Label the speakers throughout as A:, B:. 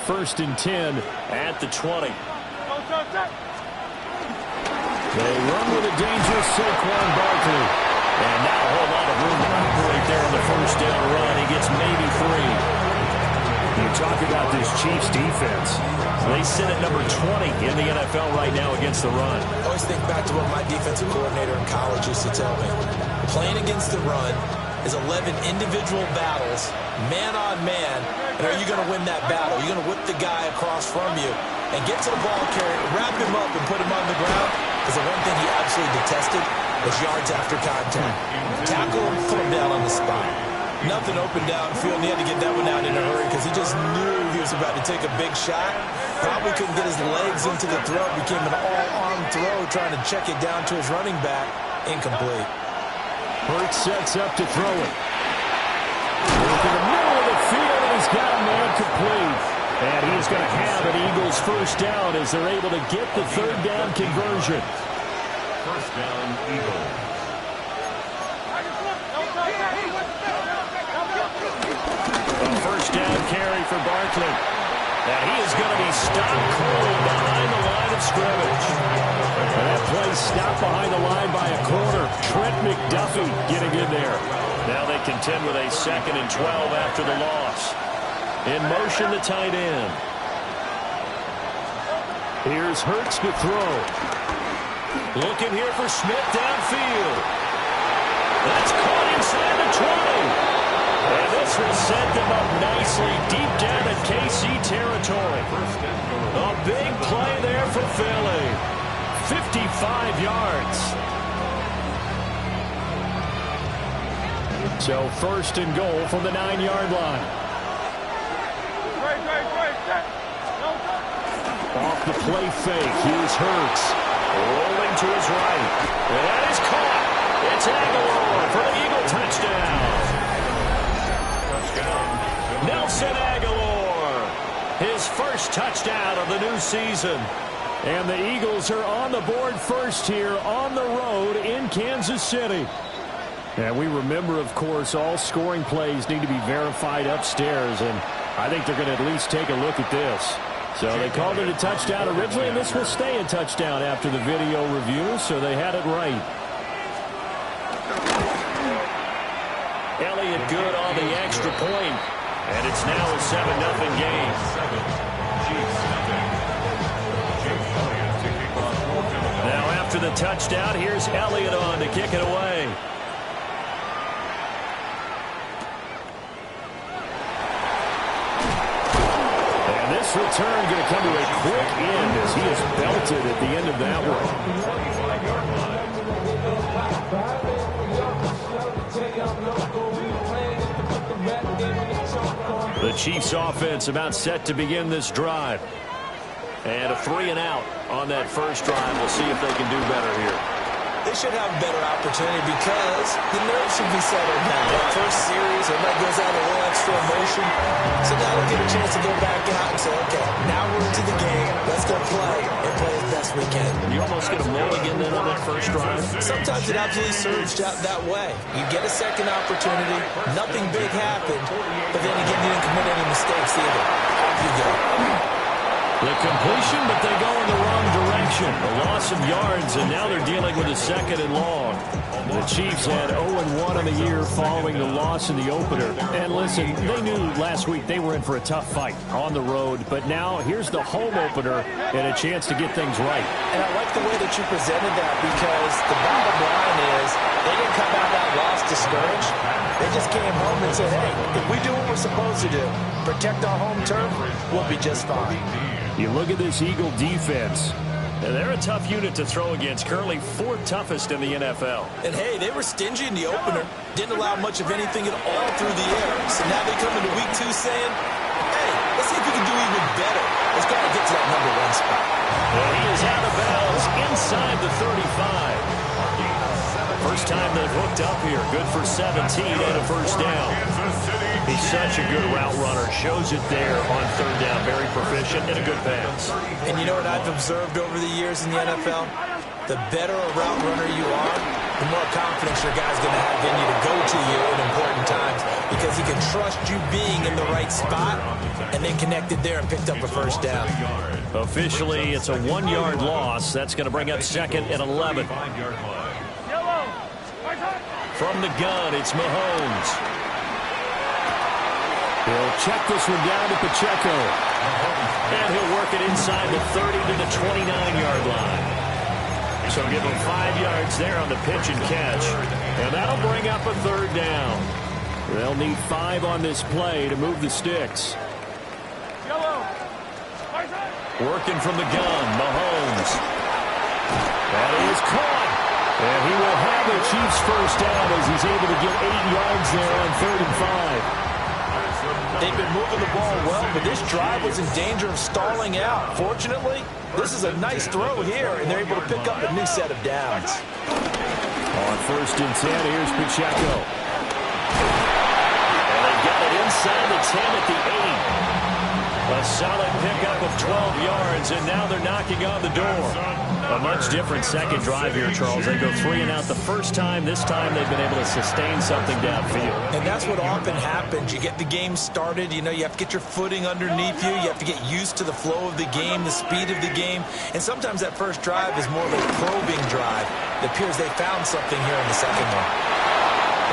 A: first and 10 at the 20. They run with a dangerous Saquon Barkley. And not a whole lot of room to operate there on the first down run. He gets maybe 3. You talk about this Chiefs defense. They sit at number 20 in the NFL right now against the run.
B: I always think back to what my defensive coordinator in college used to tell me. Playing against the run is 11 individual battles, man on man. And are you going to win that battle? You're going to whip the guy across from you and get to the ball carrier, wrap him up, and put him on the ground. Because the one thing he absolutely detested was yards after contact. Tackle him, put him down on the spot. Nothing open downfield, and he had to get that one out in a hurry because he just knew he was about to take a big shot. Probably couldn't get his legs into the throw. Became an all-arm throw trying to check it down to his running back. Incomplete.
A: Hurts sets up to throw it. Look in the middle of the field, and he's got a man complete. And he's going to have an Eagles first down as they're able to get the third down conversion.
C: First down, Eagles.
A: A first down carry for Barkley. And he is going to be stopped cold behind the line of scrimmage. And that play stopped behind the line by a corner. Trent McDuffie getting in there. Now they contend with a 2nd and 12 after the loss. In motion, the tight end. Here's Hurts to throw. Looking here for Smith downfield. That's caught inside the 20. And this will set them up nicely deep down in KC territory. A big play there for Philly. 55 yards. So first and goal from the 9-yard line. Off the play fake, here's Hurts. Rolling to his right. That is caught. It's Aguilar for the Eagle touchdown. Nelson Aguilar, his first touchdown of the new season. And the Eagles are on the board first here on the road in Kansas City. And we remember, of course, all scoring plays need to be verified upstairs. And I think they're going to at least take a look at this. So they called it a touchdown originally, and this will stay a touchdown after the video review, so they had it right. Elliott good on the extra point, and it's now a 7-0 game. Now after the touchdown, here's Elliott on to kick it away. This return going to come to a quick end as he is belted at the end of that one. The Chiefs offense about set to begin this drive. And a 3-and-out on that first drive. We'll see if they can do better here.
B: They should have a better opportunity because the nerves should be settled now. That first series, everybody goes out a little extra emotion. So now they'll get a chance to go back out and say, okay, now we're into the game. Let's go play and play as best we can.
A: You almost get a mulligan then on that first drive.
B: Sometimes it absolutely surged out that way. You get a second opportunity, nothing big happened, but then again, you didn't commit any mistakes either. Off you go.
A: The completion, but they go in the wrong direction. A loss of yards, and now they're dealing with a 2nd and long. The Chiefs had 0-1 on the year following the loss in the opener. And listen, they knew last week they were in for a tough fight on the road. But now here's the home opener and a chance to get things right.
B: And I like the way that you presented that because the bottom line is they didn't come out of that loss discouraged. They just came home and said, hey, if we do what we're supposed to do, protect our home turf, we'll be just fine.
A: You look at this Eagle defense. They're a tough unit to throw against, currently 4th toughest in the NFL.
B: And, hey, they were stingy in the opener, didn't allow much of anything at all through the air. So now they come into week 2 saying, hey, let's see if we can do even better. Let's try to get to that number 1 spot.
A: And he is out of bounds inside the 35. First time they've hooked up here. Good for 17 and a first down. He's such a good route runner. Shows it there on 3rd down. Very proficient and a good pass.
B: And you know what I've observed over the years in the NFL? The better a route runner you are, the more confidence your guy's going to have in you to go to you in important times, because he can trust you being in the right spot, and then connected there and picked up a first down.
A: Officially, it's a 1-yard loss. That's going to bring up 2nd and 11. From the gun, it's Mahomes. He'll check this one down to Pacheco. And he'll work it inside the 30 to the 29-yard line. So give him 5 yards there on the pitch and catch. And that'll bring up a 3rd down. They'll need 5 on this play to move the sticks. Working from the gun, Mahomes. That is caught. And he will have the Chiefs' first down as he's able to get 8 yards there on 3rd and 5.
B: They've been moving the ball well, but this drive was in danger of stalling out. Fortunately, this is a nice throw here, and they're able to pick up a new set of downs.
A: On 1st and 10, here's Pacheco. And they got it inside the 10 at the 8. A solid pickup of 12 yards, and now they're knocking on the door. A much different second drive here, Charles. They go 3 and out the first time. This time they've been able to sustain something downfield.
B: And that's what often happens. You get the game started. You know, you have to get your footing underneath you. You have to get used to the flow of the game, the speed of the game. And sometimes that first drive is more of a probing drive. It appears they found something here in the second one.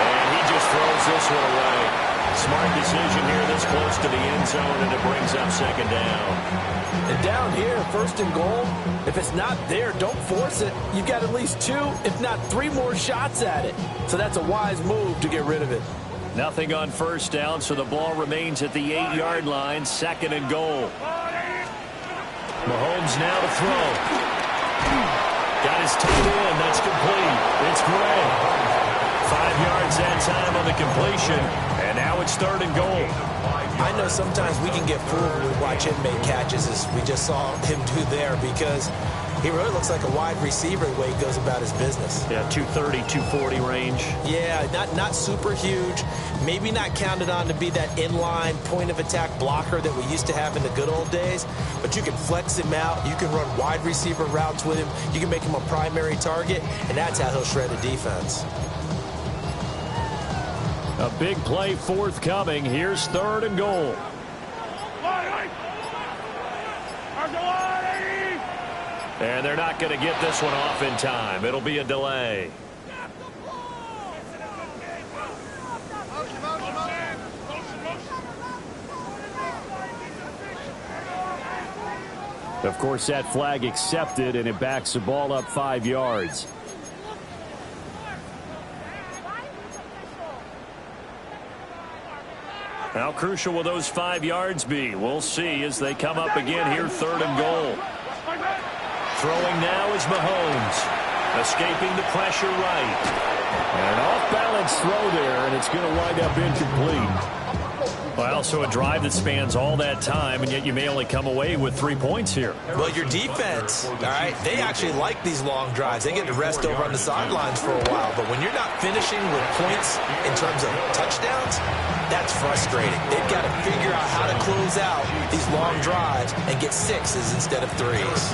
A: And he just throws this one away. Smart decision here this close to the end zone, and it brings up 2nd down.
B: And down here, 1st and goal, if it's not there, don't force it. You've got at least 2, if not 3 more shots at it. So that's a wise move to get rid of it.
A: Nothing on 1st down, so the ball remains at the 8-yard line, 2nd and goal. Mahomes now to throw. Got his tight end. That's complete. It's Gray. 5 yards that time on the completion, and now it's 3rd and goal.
B: I know sometimes we can get fooled when we watch him make catches, as we just saw him do there, because he really looks like a wide receiver the way he goes about his business.
A: Yeah, 230, 240 range.
B: Yeah, not super huge. Maybe not counted on to be that inline point-of-attack blocker that we used to have in the good old days, but you can flex him out. You can run wide receiver routes with him. You can make him a primary target, and that's how he'll shred a defense.
A: A big play forthcoming. Here's 3rd and goal. And they're not going to get this one off in time. It'll be a delay. Of course, that flag accepted, and it backs the ball up 5 yards. How crucial will those 5 yards be? We'll see as they come up again here, 3rd and goal. Throwing now is Mahomes. Escaping the pressure right. And an off-balance throw there, and it's going to wind up incomplete. Well, so a drive that spans all that time, and yet you may only come away with 3 points here.
B: Well, your defense, all right, they actually like these long drives. They get to rest over on the sidelines for a while. But when you're not finishing with points in terms of touchdowns, that's frustrating. They've got to figure out how to close out these long drives and get 6s instead of 3s.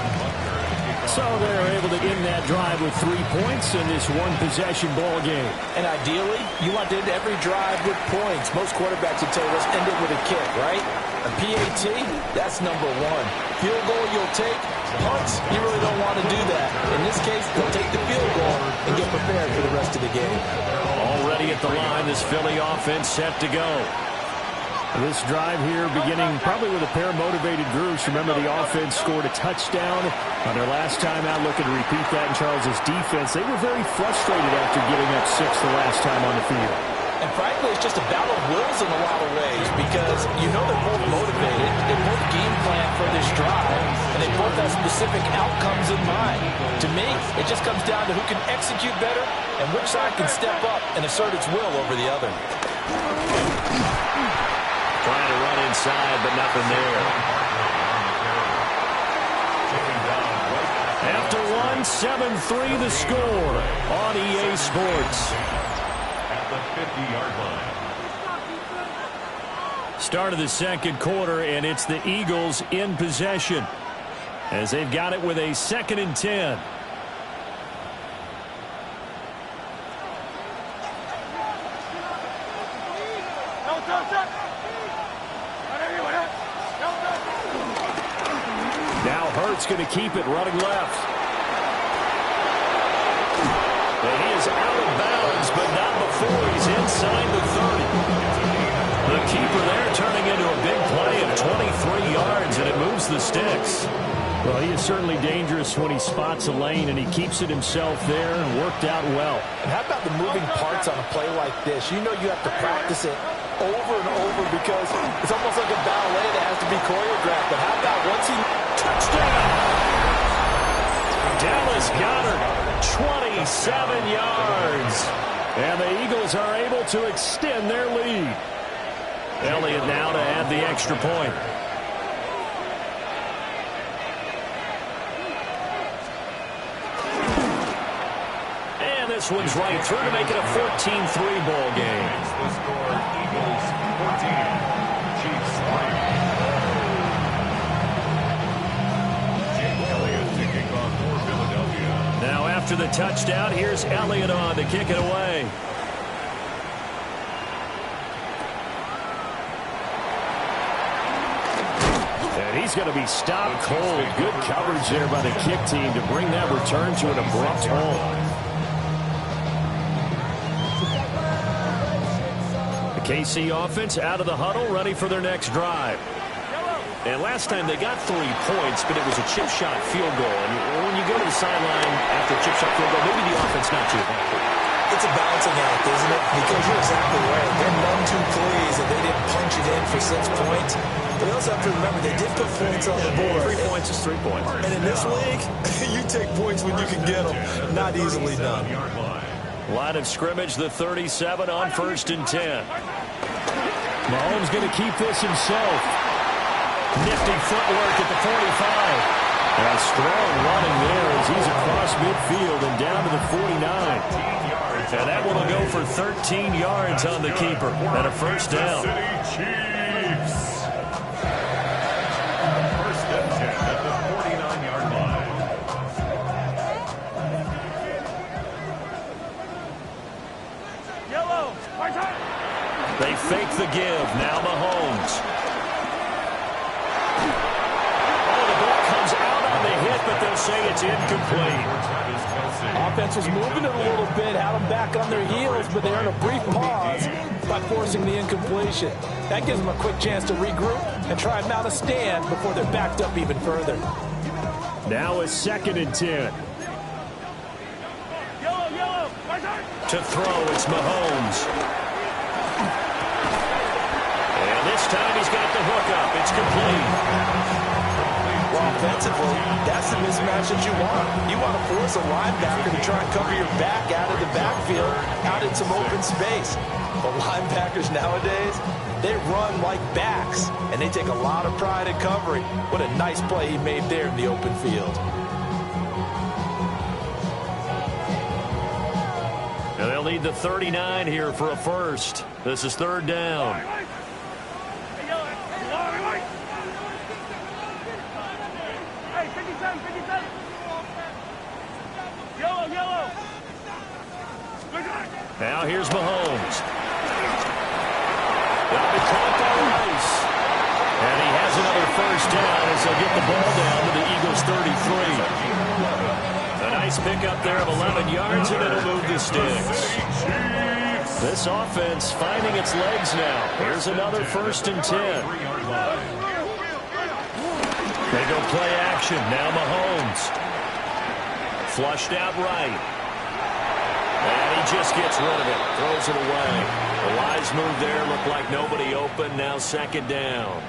A: So they're able to end that drive with 3 points in this one-possession ball game.
B: And ideally, you want to end every drive with points. Most quarterbacks would tell you, let's end it with a kick, right? A PAT, that's number 1. Field goal you'll take. Punts, you really don't want to do that. In this case, they'll take the field goal and get prepared for the rest of the game.
A: Already at the line, this Philly offense set to go. This drive here beginning probably with a pair of motivated groups. Remember, the offense scored a touchdown on their last time out. Looking to repeat that in Charles's defense. They were very frustrated after giving up 6 the last time on the field.
B: And frankly, it's just a battle of wills in a lot of ways, because you know they're both motivated. They both game plan for this drive, and they both have specific outcomes in mind. To me, it just comes down to who can execute better and which side can step up and assert its will over the other.
A: Trying to run inside, but nothing there. After one, 7-3 the score on EA Sports.
C: At the 50-yard line.
A: Start of the second quarter, and it's the Eagles in possession as they've got it with a 2nd and 10. Now Hurts going to keep it running left. And he is out of bounds, but not before he's inside the 30. The keeper there turning into a big play of 23 yards, and it moves the sticks. Well, he is certainly dangerous when he spots a lane, and he keeps it himself there and worked out well.
B: And how about the moving parts on a play like this? You know you have to practice it over and over because it's almost like a ballet that has to be choreographed. But how about once he...
A: Touchdown! Dallas Goedert, 27 yards. And the Eagles are able to extend their lead. Elliott now to add the extra point. And this one's right through to make it a 14-3 ball game.
C: The score, Eagles 14, Chiefs 3. Jake Elliott to kick off for Philadelphia.
A: Now after the touchdown, here's Elliott on to kick it away. And he's going to be stopped cold. Good coverage there by the kick team to bring that return to an abrupt halt. The KC offense out of the huddle, ready for their next drive. And last time they got 3 points, but it was a chip shot field goal. And when you go to the sideline after a chip shot field goal, maybe the offense not too happy.
B: It's a balancing act, isn't it? Because you're exactly right. They're none too pleased that they didn't punch it in for 6 points. But you also have to remember they did put points on the board.
A: 3 points is 3 points.
B: And in this league, you take points when you can get them. Not easily done.
A: Line of scrimmage, the 37 on 1st and 10. Mahomes going to keep this himself. Nifty footwork at the 45. A strong running there as he's across midfield and down to the 49. And that one will go for 13 yards on the keeper and a first down.
C: Chiefs. First and 10 at the 49-yard line.
D: Yellow.
A: They fake the give. Now Mahomes. Oh, the ball comes out on the hit, but they'll say it's incomplete.
B: Offense was moving it a little bit, had them back on their heels, but they earned a brief pause by forcing the incompletion. That gives them a quick chance to regroup and try and mount a stand before they're backed up even further.
A: Now a 2nd and 10. To throw, it's Mahomes. And this time he's got the hook up. It's complete. Well, offensively, that's the mismatch that you want. You want to force a linebacker to try and cover your back out of the backfield, out in some open space. But linebackers nowadays, they run like backs, and they take a lot of pride in covering. What a nice play he made there in the open field. And they'll need the 39 here for a first. This is 3rd down. Now here's Mahomes. Got the clock on ice. And he has another first down as they'll get the ball down to the Eagles' 33. A nice pickup there of 11 yards, and it'll move the sticks. This offense finding its legs now. Here's another 1st and 10. They go play action. Now Mahomes. Flushed out right. And he just gets rid of it. Throws it away. The wise move there. Looked like nobody open. Now 2nd down.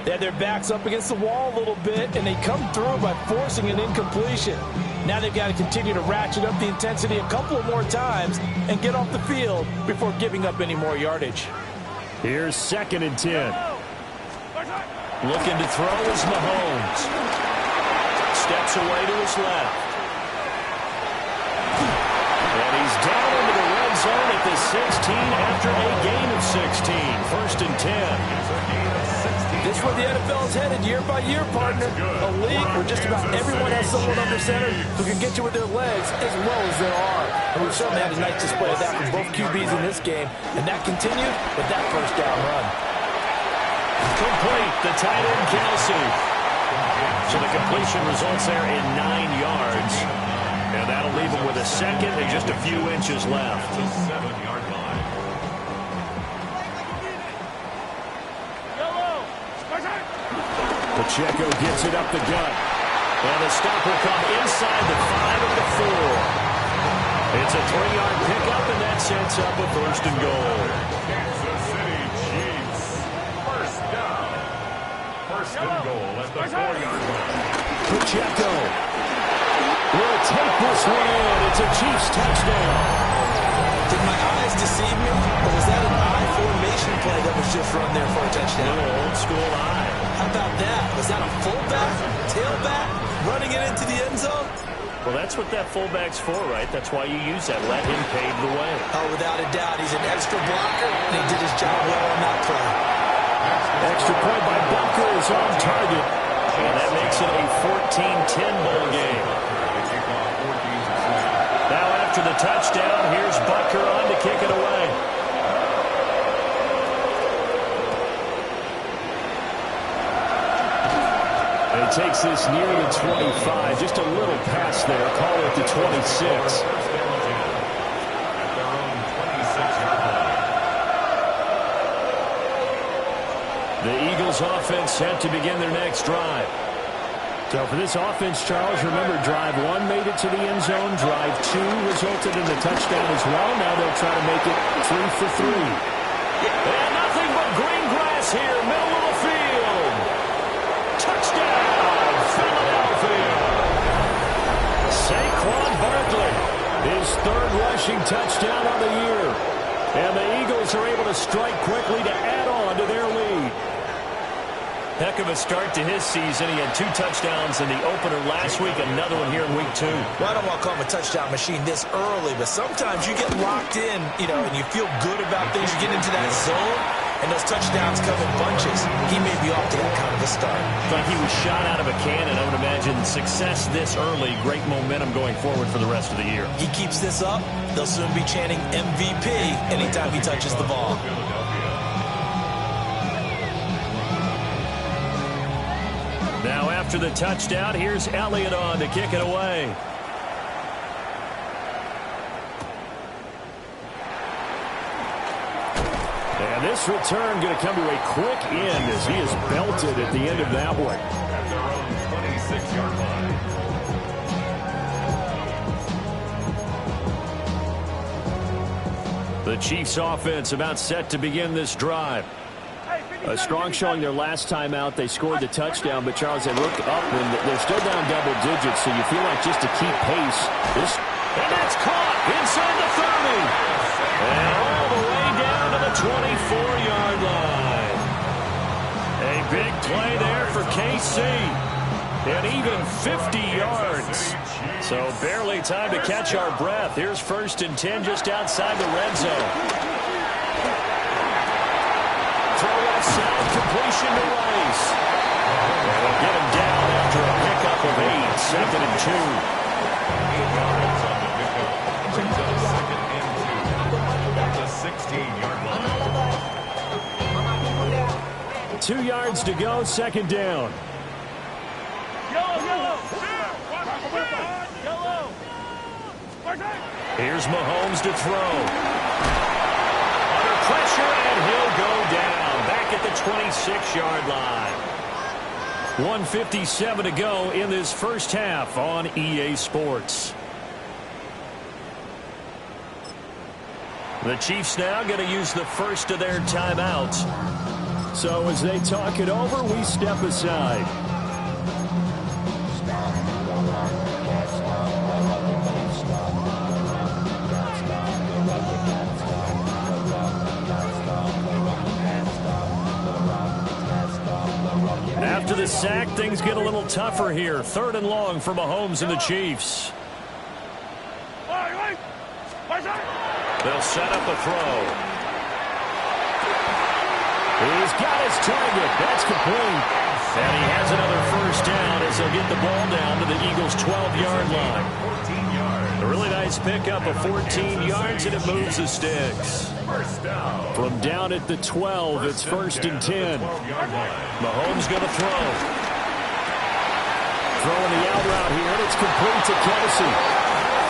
B: They had their backs up against the wall a little bit, and they come through by forcing an incompletion. Now they've got to continue to ratchet up the intensity a couple of more times and get off the field before giving up any more yardage.
A: Here's 2nd and 10. Looking to throw is Mahomes. Steps away to his left. And he's down into the red zone at the 16 after a gain of 16. 1st and 10.
B: This is where the NFL is headed year by year, partner. A league where just about everyone has someone under center who can get you with their legs as well as their arm. And we've certainly had a nice display of that from both QBs in this game. And that continued with that first down run.
A: Complete. The tight end, Kelsey. So the completion results there in 9 yards. And that'll leave him with a second and just a few inches left.
C: The 7-yard line.
A: Pacheco gets it up the gut. And the stop will come inside the 5 of the 4. It's a 3-yard pickup, and that sets up a first and goal.
C: Kansas City Chiefs. First down. First and goal at the 4-yard line.
A: Pacheco will take this one in. It's a Chiefs touchdown.
B: Did my eyes deceive me? Or was that an I formation play that was just run there for a touchdown?
A: Old school eye.
B: How about that? Was that a fullback, tailback, running it into the end zone?
A: Well, that's what that fullback's for, right? That's why you use that. Let him pave the way.
B: Oh, without a doubt, he's an extra blocker, and he did his job well on that play.
A: Extra point by Bunker is on target. And that makes it a 14-10 ball game. Now after the touchdown, here's Bunker on to kick it away. And he takes this near the 25. Just a little pass there. Call it the 26. The Eagles offense set to begin their next drive. So for this offense, Charles, remember drive 1 made it to the end zone. Drive 2 resulted in the touchdown as well. Now they'll try to make it 3 for 3. And nothing but green grass here, middle of the field. Touchdown, Philadelphia. Saquon Barkley, his 3rd rushing touchdown of the year. And the Eagles are able to strike quickly to add on to their lead. Heck of a start to his season. He had 2 touchdowns in the opener last week, another one here in week 2.
B: Well, I don't want to call him a touchdown machine this early, but sometimes you get locked in, and you feel good about things. You get into that zone, and those touchdowns come in bunches. He may be off to that kind of a start.
A: It's like he was shot out of a cannon. I would imagine success this early, great momentum going forward for the rest of the year.
B: He keeps this up, they'll soon be chanting MVP anytime he touches the ball.
A: Now after the touchdown, here's Elliott on to kick it away. And this return going to come to a quick end as he is belted at the end of that one.
C: At their own 26-yard line.
A: The Chiefs offense about set to begin this drive. A strong showing their last time out. They scored the touchdown, but Charles, they look up and they're still down double digits, so you feel like just to keep pace. And that's caught inside the 30. And all the way down to the 24-yard line. A big play there for KC. And even 50 yards. So barely time to catch our breath. Here's 1st and 10 just outside the red zone. Side completion to Rice. And they'll get him down after a pickup of 8. 2nd and 2.
C: 8 yards on the pickup. Brings up 2nd and 2. At the 16-yard line.
A: 2 yards to go, 2nd down. Here's Mahomes to throw. Under pressure, and he'll go down. Back at the 26-yard line. 1:57 to go in this first half on EA Sports. The Chiefs now going to use the first of their timeouts. So as they talk it over, we step aside. After the sack, things get a little tougher here. 3rd and long for Mahomes and the Chiefs. They'll set up a throw. He's got his target. That's complete. And he has another first down as they'll get the ball down to the Eagles' 12-yard line.
C: 14 yards.
A: A really nice pickup of 14 yards, and it moves the sticks.
C: First down.
A: From down at the 12, it's 1st and 10. Mahomes going to throw. spread route here, and it's complete to Kelsey.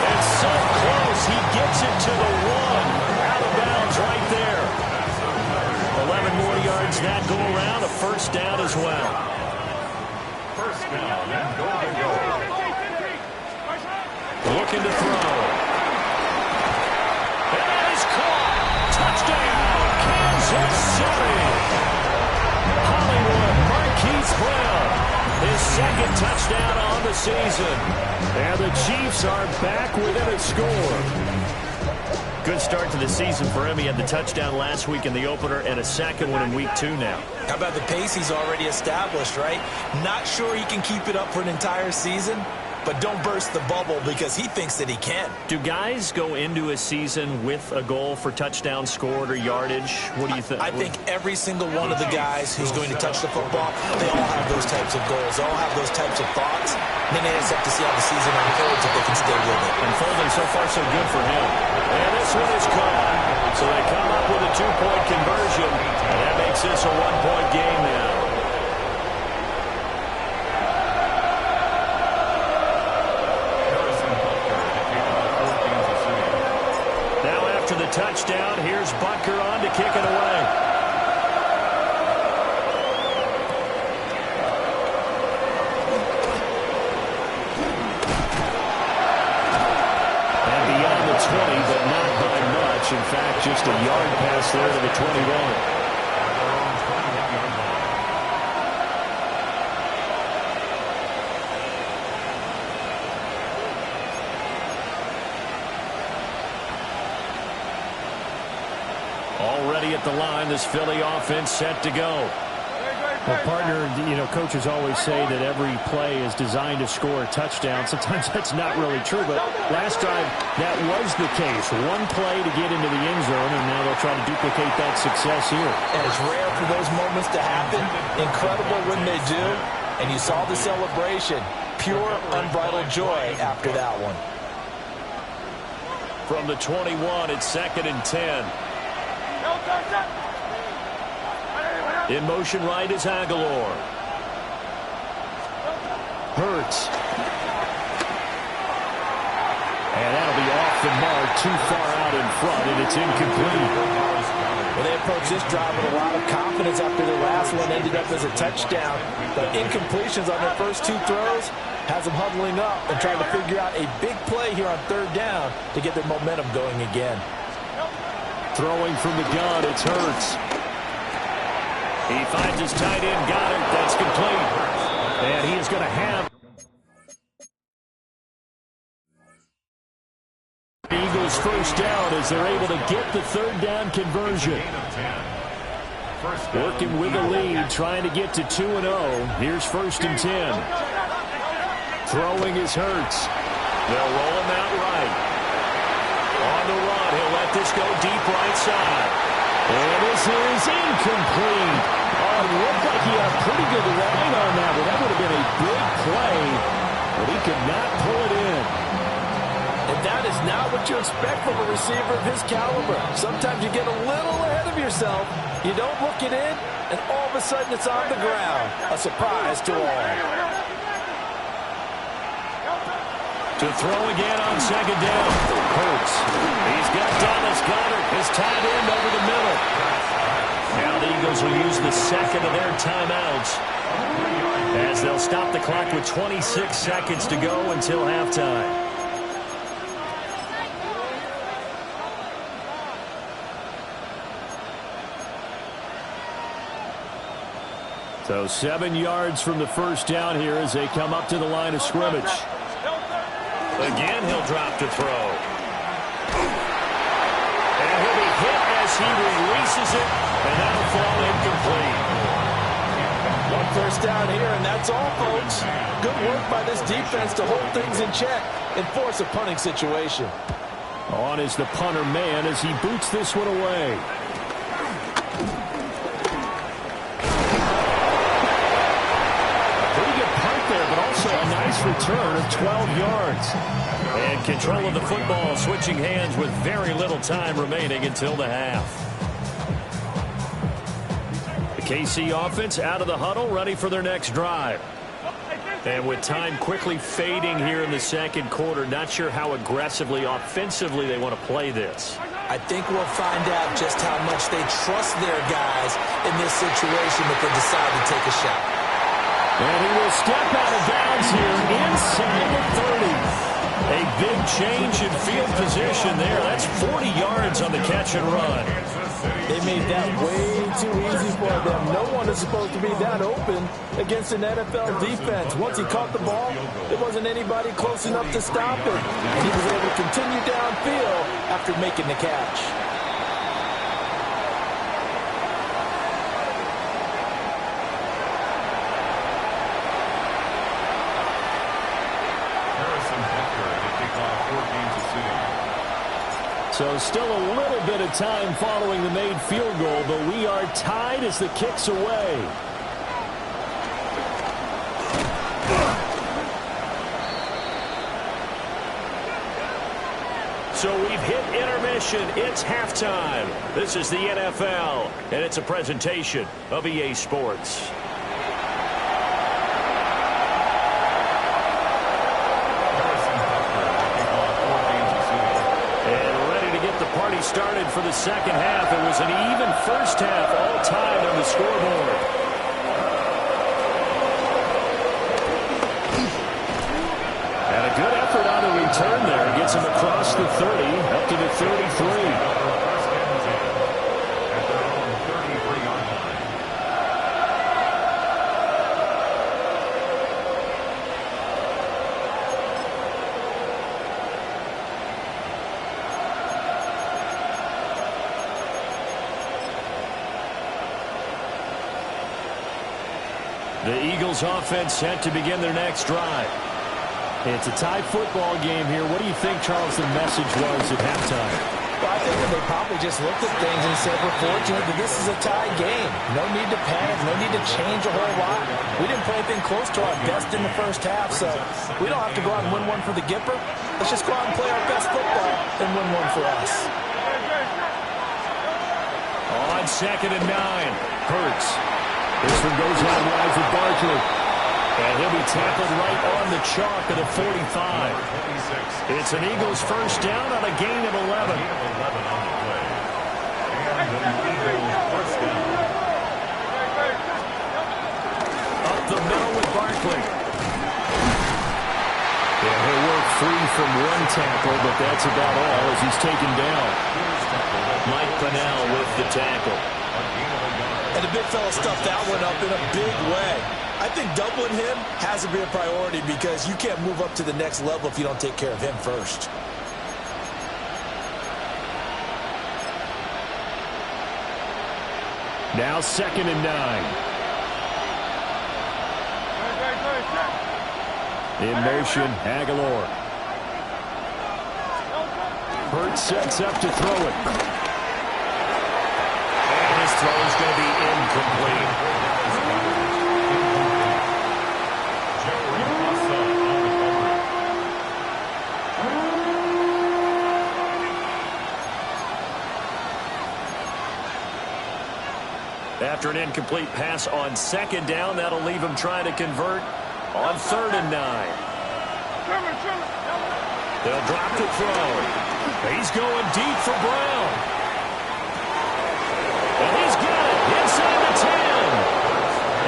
A: And so close, he gets it to the 1. Out of bounds right there. 11 more yards that go around, a first down as well.
C: First down and Ggggg.
A: Looking to throw. And that is caught. Touchdown, Kansas City. Hollywood Marquise Brown, his second touchdown on the season. And the Chiefs are back within a score. Good start to the season for him. He had the touchdown last week in the opener and a second one in week 2 now.
B: How about the pace he's already established, right? Not sure he can keep it up for an entire season, but don't burst the bubble because he thinks that he can.
A: Do guys go into a season with a goal for touchdown scored or yardage? What do you think?
B: I think every single one of the guys who's going to touch the football, they all have those types of goals. They all have those types of thoughts. And then they just have to see how the season unfolds if they can stay with it.
A: And Folding so far so good for him. And this one is caught. So they come up with a 2-point conversion. And that makes this a 1-point game now. After the touchdown, here's Butker on to kick it away. And beyond the 20, but not by much. In fact, just a yard pass there to the 21. Already at the line, this Philly offense set to go.
D: Well, partner, coaches always say that every play is designed to score a touchdown. Sometimes that's not really true, but last drive, that was the case. One play to get into the end zone, and now they'll try to duplicate that success here.
B: And it's rare for those moments to happen. Incredible when they do. And you saw the celebration. Pure, unbridled joy after that one.
A: From the 21, it's 2nd and 10. In motion right is Aguilar. Hurts. And that'll be off the mark, too far out in front, and it's incomplete.
B: Well, they approached this drive with a lot of confidence after their last one ended up as a touchdown. But incompletions on their first 2 throws has them huddling up and trying to figure out a big play here on 3rd down to get their momentum going again.
A: Throwing from the gun, it's Hurts. He finds his tight end, Ggggg. That's complete. And he is going to have Eagles first down as they're able to get the 3rd down conversion. Working with the lead, trying to get to 2-0. Here's 1st and 10. Throwing is Hurts. They'll roll him out right. On the run, he'll let this go deep right side. And this is incomplete. Oh, it looked like he had a pretty good line on that, but that would have been a big play. But he could not pull it in.
B: And that is not what you expect from a receiver of his caliber. Sometimes you get a little ahead of yourself. You don't look it in, and all of a sudden it's on the ground. A surprise to all.
A: To throw again on 2nd down. Hurts. He's got Dallas Goedert, his tight end over the middle. Now the Eagles will use the 2nd of their timeouts as they'll stop the clock with 26 seconds to go until halftime. So 7 yards from the first down here as they come up to the line of scrimmage. Again, he'll drop to throw. And he'll be hit as he releases it, and that'll fall incomplete.
B: 1 first down here, and that's all, folks. Good work by this defense to hold things in check and force a punting situation.
A: On is the punter man as he boots this one away. But also a nice return of 12 yards. And control of the football, switching hands with very little time remaining until the half. The KC offense out of the huddle, ready for their next drive. And with time quickly fading here in the second quarter, not sure how aggressively, offensively they want to play this.
B: I think we'll find out just how much they trust their guys in this situation if they decide to take a shot.
A: And he will step out of bounds here inside the 30. A big change in field position there. That's 40 yards on the catch and run.
B: They made that way too easy for them. No one is supposed to be that open against an NFL defense. Once he caught the ball, there wasn't anybody close enough to stop it. And he was able to continue downfield after making the catch.
A: So still a little bit of time following the made field goal, but we are tied as the kick's away. So we've hit intermission. It's halftime. This is the NFL, and it's a presentation of EA Sports. Started for the second half. It was an even first half, all tied on the scoreboard. And a good effort on the return there. Gets him across the 30, up to the 33. The Eagles offense set to begin their next drive. It's a tie football game here. What do you think, Charles, the message was at halftime?
B: Well, I think that they probably just looked at things and said, we're fortunate that this is a tie game. No need to panic. No need to change a whole lot. We didn't play anything close to our best in the first half, so we don't have to go out and win one for the Gipper. Let's just go out and play our best football and win one for us.
A: On 2nd and 9, Hurts. This one goes out wide for Barkley. And he'll be tackled right on the chalk at the 45. It's an Eagles first down on a gain of 11. Up the middle with Barkley. And he'll work free from one tackle, but that's about all as he's taken down. Mike Pennell with the tackle.
B: And the big fella stuffed that one up in a big way. I think doubling him has to be a priority because you can't move up to the next level if you don't take care of him first.
A: Now 2nd and 9. In motion, Aguilar. Hurts sets up to throw it. His throw is going to be incomplete. After an incomplete pass on 2nd down, that'll leave him trying to convert on 3rd and 9. They'll drop the throw. He's going deep for Brown. And he's got it inside the 10.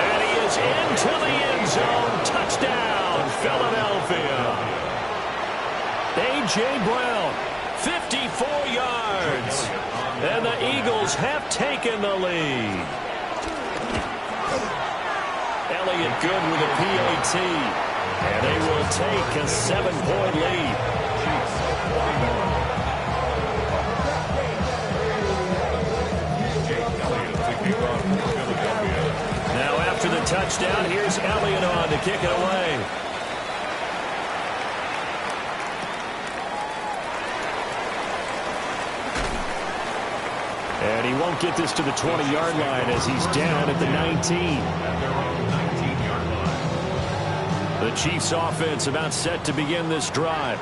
A: And he is into the end zone. Touchdown, Philadelphia. A.J. Brown, 54 yards. And the Eagles have taken the lead. Elliott good with a PAT. And they will take a 7-point lead. Now after the touchdown, here's Elliott on to kick it away. And he won't get this to the 20-yard line as he's down at the 19. The Chiefs offense about set to begin this drive.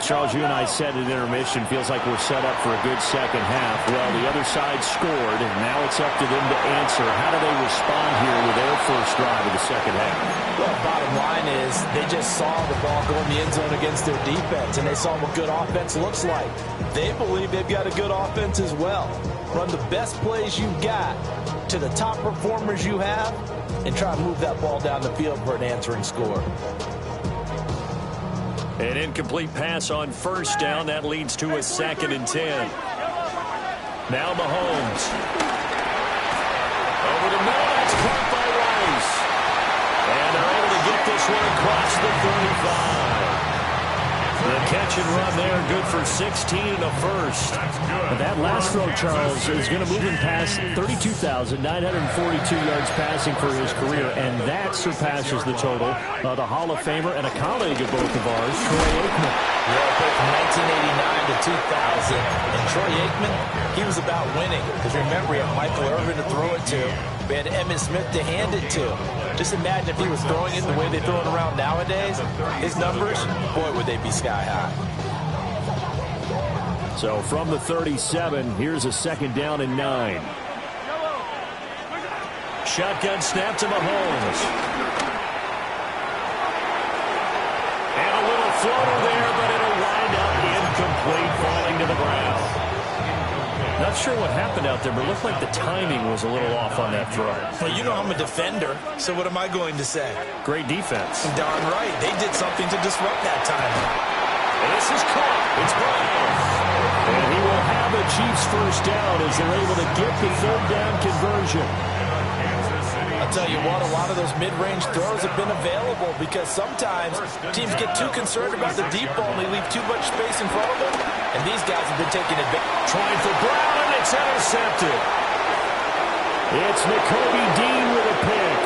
D: Charles, you and I said at intermission, feels like we're set up for a good second half. Well, the other side scored, and now it's up to them to answer. How do they respond here with their first drive of the second half?
B: Well, bottom line is they just saw the ball go in the end zone against their defense, and they saw what good offense looks like. They believe they've got a good offense as well. Run the best plays you've got to the top performers you have, and try to move that ball down the field for an answering score.
A: An incomplete pass on first down. That leads to a 2nd and 10. Now Mahomes. Over the middle. That's caught by Rice. And they're able to get this one across the 35. The catch and run there, good for 16 and a first.
D: And that last throw, Charles, is going to move him past 32,942 yards passing for his career, and that surpasses the total of the Hall of Famer and a colleague of both of ours, Troy Aikman.
B: Yeah, from 1989 to 2000. And Troy Aikman, he was about winning. Because remember, he had Michael Irvin to throw it to. We had Emmitt Smith to hand it to. Just imagine if he was throwing it the way they throw it around nowadays. His numbers, boy, would they be sky high.
D: So from the 37, here's a 2nd down and 9.
A: Shotgun snap to Mahomes. And a little floater there, but it'll wind up incomplete, falling to the ground. Not sure what happened out there, but it looked like the timing was a little off on that throw.
B: Well, you know I'm a defender, so what am I going to say?
A: Great defense.
B: Darn right. They did something to disrupt that timing.
A: And this is caught. It's Brown.
D: And he will have a Chiefs first down as they're able to get the 3rd down conversion.
B: I'll tell you what, a lot of those mid-range throws have been available because sometimes teams get too concerned about the deep ball and they leave too much space in front of them. And these guys have been taking advantage.
A: Trying for Brown, and it's intercepted.
D: It's Nakobe Dean with a pick.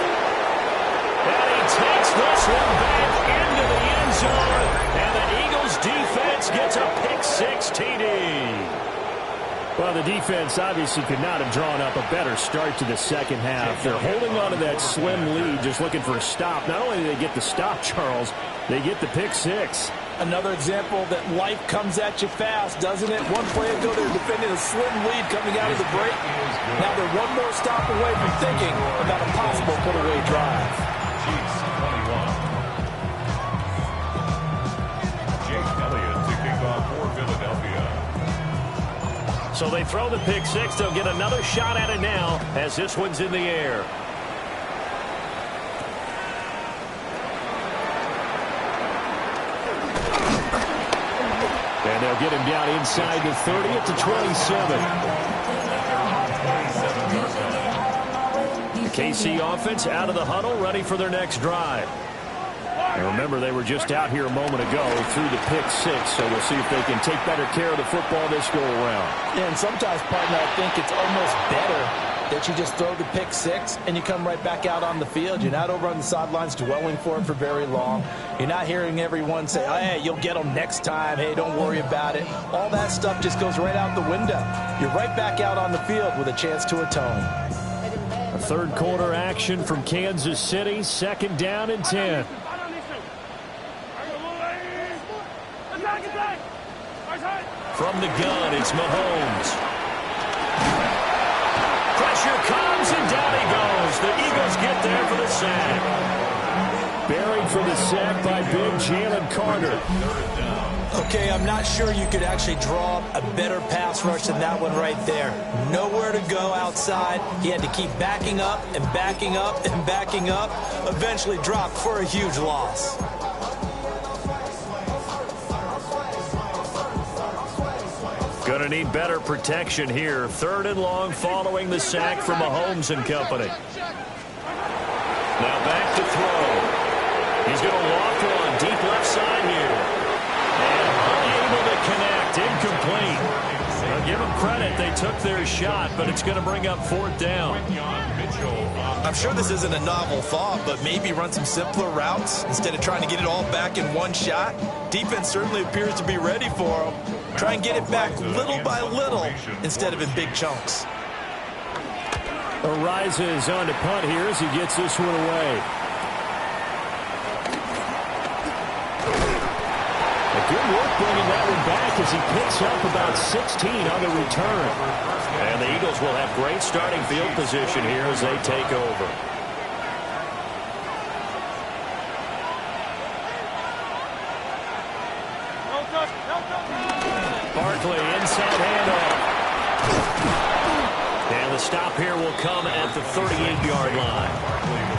A: And he takes this one back into the end zone. And the Eagles defense gets a pick-6 TD.
D: Well, the defense obviously could not have drawn up a better start to the second half. They're holding on to that slim lead, just looking for a stop. Not only do they get the stop, Charles, they get the pick-6.
B: Another example that life comes at you fast, doesn't it? One play ago, they were defending a slim lead coming out of the break. Now they're one more stop away from thinking about a possible put-away drive.
C: Chiefs 21. Jake Elliott to kick off for Philadelphia.
A: So they throw the pick-6. They'll get another shot at it now as this one's in the air.
D: And they'll get him down inside the 30 at the 27.
A: KC offense out of the huddle, ready for their next drive.
D: And remember, they were just out here a moment ago through the pick-6, so we'll see if they can take better care of the football this go-around.
B: Yeah, and sometimes, partner, I think it's almost better that you just throw the pick-6 and you come right back out on the field. You're not over on the sidelines dwelling for it for very long. You're not hearing everyone say, oh, hey, you'll get them next time. Hey, don't worry about it. All that stuff just goes right out the window. You're right back out on the field with a chance to atone.
D: A third quarter action from Kansas City, 2nd down and 10.
A: From the gun, it's Mahomes. Pressure comes, and down he goes. The Eagles get there for the sack.
D: Buried for the sack by big Jalen Carter.
B: Okay, I'm not sure you could actually draw a better pass rush than that one right there. Nowhere to go outside. He had to keep backing up and backing up and backing up. Eventually dropped for a huge loss.
A: Gonna need better protection here. 3rd and long following the sack from Mahomes and company. Now back to throw. He's going to walk one deep left side here. And unable to connect. Incomplete. Now give them credit. They took their shot, but it's going to bring up 4th down.
B: I'm sure this isn't a novel thought, but maybe run some simpler routes instead of trying to get it all back in one shot. Defense certainly appears to be ready for him. Try and get it back little by little instead of in big chunks.
D: Arises on to punt here as he gets this one away. The
A: Good work bringing that one back as he picks up about 16 on the return. And the Eagles will have great starting field position here as they take over. Barkley, inside handoff. And the stop here will come at the 38-yard line.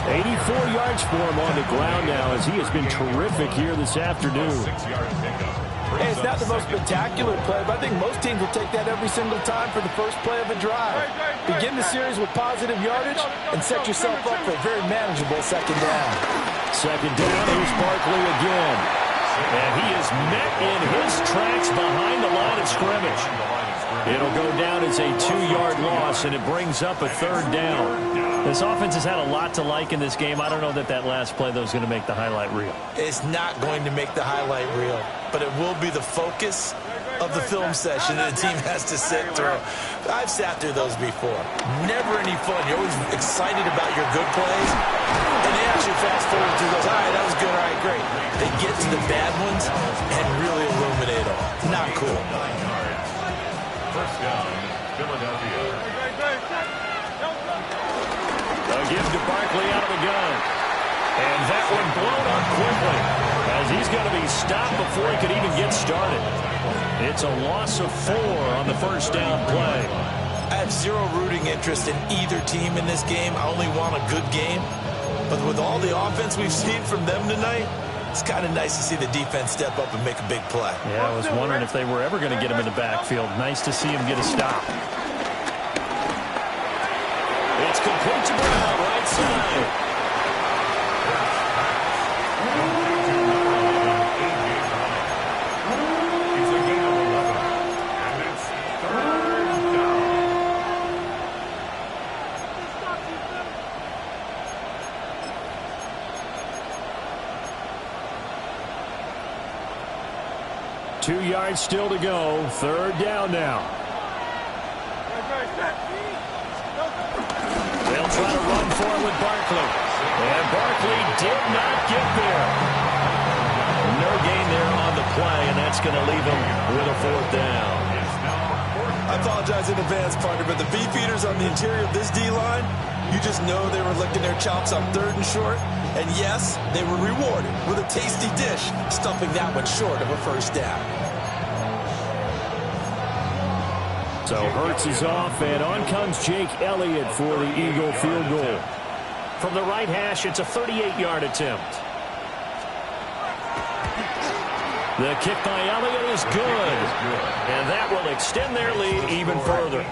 A: 84 yards for him on the ground now as he has been terrific here this afternoon.
B: Hey, it's not the most spectacular play, but I think most teams will take that every single time for the first play of a drive. Begin the series with positive yardage and set yourself up for a very manageable second down.
A: Second down, here's Barkley again. And he is met in his tracks behind the line of scrimmage. It'll go down as a 2-yard loss, and it brings up a third down. This offense has had a lot to like in this game. I don't know that last play, though, is going to make the highlight reel.
B: It's not going to make the highlight reel, but it will be the focus of the film session that the team has to sit through. I've sat through those before. Never any fun. You're always excited about your good plays, and they actually fast forward through those. All right, that was good. All right, great. They get to the bad ones and really illuminate them. Not cool.
C: First down, Philadelphia.
A: A give to Barkley out of the gun. And that one blown up quickly as he's going to be stopped before he could even get started. It's a loss of 4 on the first down play.
B: I have zero rooting interest in either team in this game. I only want a good game. But with all the offense we've seen from them tonight, it's kind of nice to see the defense step up and make a big play.
A: Yeah, I was wondering if they were ever going to get him in the backfield. Nice to see him get a stop. It's complete to Brown, right side.
C: He's a gain of 11, and it's third down.
A: Two yards still to go. Third down now. They'll try to run for it with Barkley. And Barkley did not get there. No gain there on the play, and that's going to leave him with a fourth down.
B: I apologize in advance, partner, but the beefeaters on the interior of this D-line, you just know they were licking their chops on 3rd and short. And yes, they were rewarded with a tasty dish, stuffing that one short of a first down.
A: So Hurts is off, and on comes Jake Elliott for the Eagle field goal. From the right hash, it's a 38-yard attempt. The kick by Elliott is good. And that will extend their lead even further.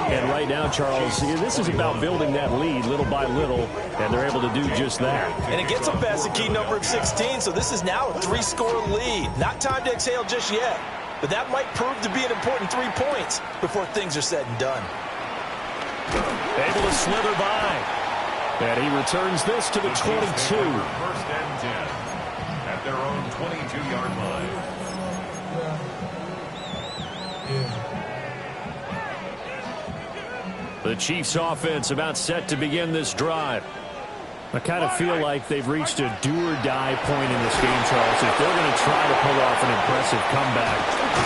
A: And right now, Charles, this is about building that lead little by little, and they're able to do just that.
B: And it gets them past the key number of 16, so this is now a 3-score lead. Not time to exhale just yet, but that might prove to be an important 3 points before things are said and done.
A: Able to slither by. And he returns this to the 22.
C: First and 10 at their own 22-yard line.
A: The Chiefs offense about set to begin this drive. I kind of feel like they've reached a do-or-die point in this game, Charles. If they're going to try to pull off an impressive comeback,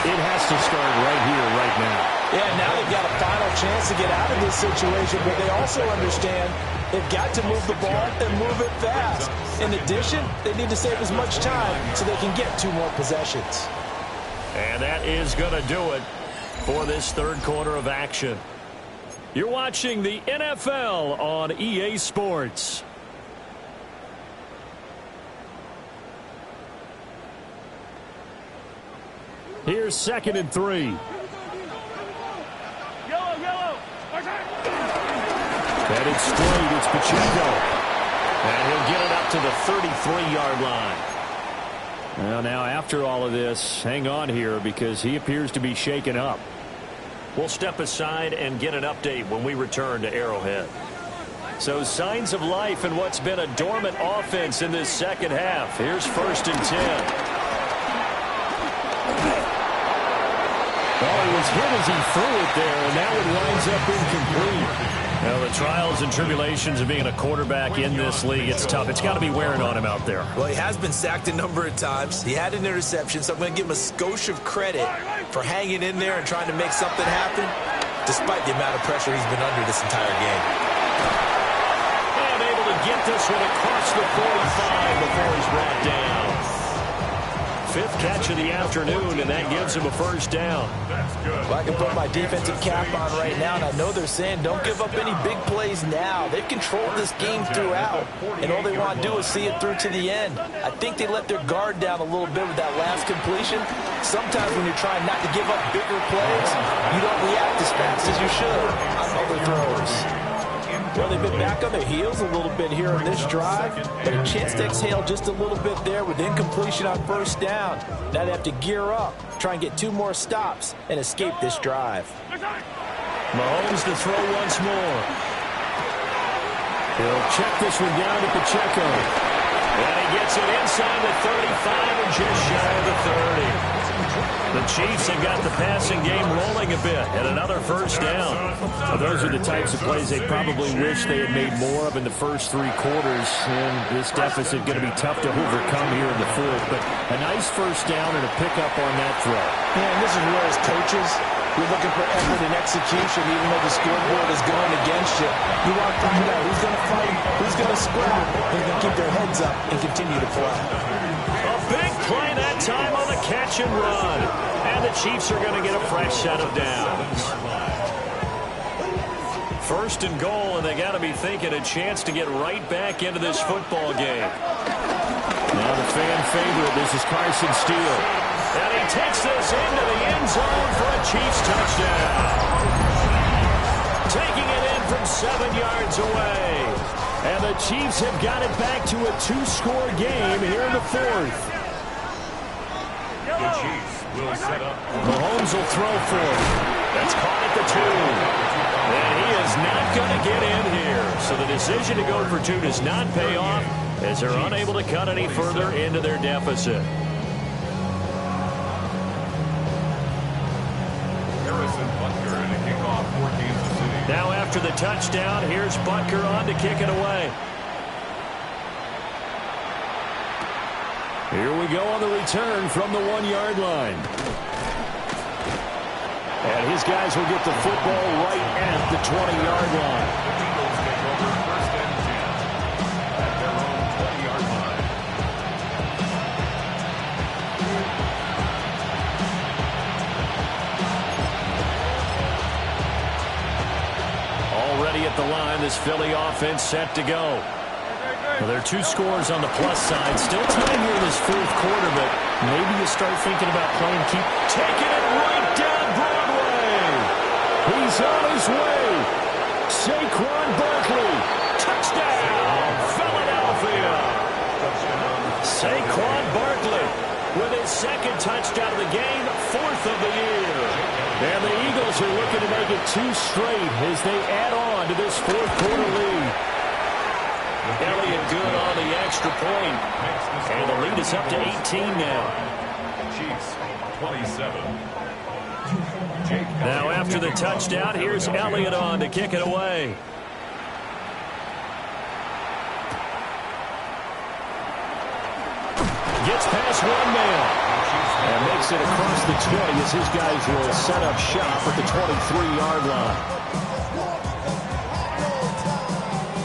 A: it has to start right here, right now.
B: Yeah, now they've got a final chance to get out of this situation, but they also understand they've got to move the ball and move it fast. In addition, they need to save as much time so they can get 2 more possessions.
A: And that is going to do it for this third quarter of action. You're watching the NFL on EA Sports. Here's 2nd and 3. Headed straight, it's Pacheco. And he'll get it up to the 33-yard line. Well, now after all of this, hang on here because he appears to be shaken up. We'll step aside and get an update when we return to Arrowhead. So signs of life in what's been a dormant offense in this second half. Here's 1st and 10. Well, he was hit as he threw it there, and that one winds up incomplete. Well, the trials and tribulations of being a quarterback in this league, it's tough. It's got to be wearing on him out there.
B: Well, he has been sacked a number of times. He had an interception, so I'm going to give him a skosh of credit for hanging in there and trying to make something happen, despite the amount of pressure he's been under this entire game.
A: And able to get this one across the 45 before he's brought down. Fifth catch of the afternoon, and that gives him a first down.
B: Well, I can put my defensive cap on right now, and I know they're saying don't give up any big plays now. They've controlled this game throughout, and all they want to do is see it through to the end. I think they let their guard down a little bit with that last completion. Sometimes when you're trying not to give up bigger plays, you don't react as fast as you should on other throws. Well, they've been back on their heels a little bit here on this drive, but a chance to exhale just a little bit there with incompletion on first down. Now they have to gear up, try and get 2 more stops, and escape this drive.
A: Mahomes to throw once more. He'll check this one down to Pacheco. And he gets it inside the 35 and just shy of the 30. The Chiefs have got the passing game rolling a bit, and another first down. Well, those are the types of plays they probably wish they had made more of in the first 3 quarters, and this deficit going to be tough to overcome here in the fourth. But a nice first down and a pickup on that throw.
B: Yeah, and this is where as coaches, you're looking for effort and execution, even though the scoreboard is going against you. You want to find out who's going to fight, who's going to scrap, who's going to keep their heads up and continue to play.
A: A big play that time on the catch and run. And the Chiefs are going to get a fresh set of downs. First and goal, and they got to be thinking a chance to get right back into this football game.
D: Now the fan favorite, this is Carson Steele.
A: And he takes this into the end zone for a Chiefs touchdown. Taking it in from 7 yards away. And the Chiefs have got it back to a 2-score game here in the fourth.
C: The Chiefs will set up.
A: Mahomes will throw for it. That's caught at the 2. And he is not going to get in here. So the decision to go for 2 does not pay off as they're unable to cut any further into their deficit. Now after the touchdown, here's Butker on to kick it away. Here we go on the return from the 1-yard line. And his guys will get the football right at the 20-yard line. Already at the line, this Philly offense set to go. Well, there are 2 scores on the plus side. Still time here in this fourth quarter, but maybe you start thinking about playing keep. Taking it right down Broadway. He's on his way. Saquon Barkley. Touchdown, Philadelphia. Saquon Barkley with his 2nd touchdown of the game, 4th of the year. And the Eagles are looking to make it 2 straight as they add on to this fourth quarter lead. Elliott good on the extra point. And the lead is up to 18 now.
C: Chiefs 27.
A: Now after the touchdown, here's Elliott on to kick it away. Gets past 1 man. And makes it across the 20 as his guys will set up shop at the 23-yard line.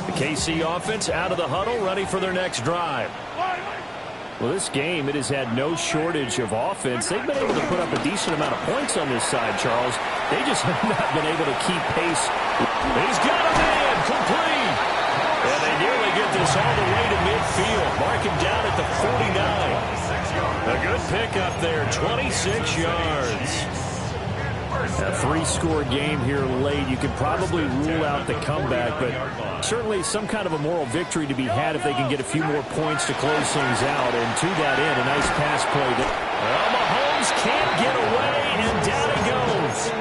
A: The KC offense out of the huddle, ready for their next drive. Well, this game, it has had no shortage of offense. They've been able to put up a decent amount of points on this side, Charles. They just have not been able to keep pace. He's got a man, complete. And they nearly get this all the way to midfield. Mark him down at the 49. A good pickup there, 26 yards. A 3-score game here late. You could probably rule out the comeback, but certainly some kind of a moral victory to be had if they can get a few more points to close things out. And to that end, a nice pass play. Well, Mahomes can't get away, and down he goes.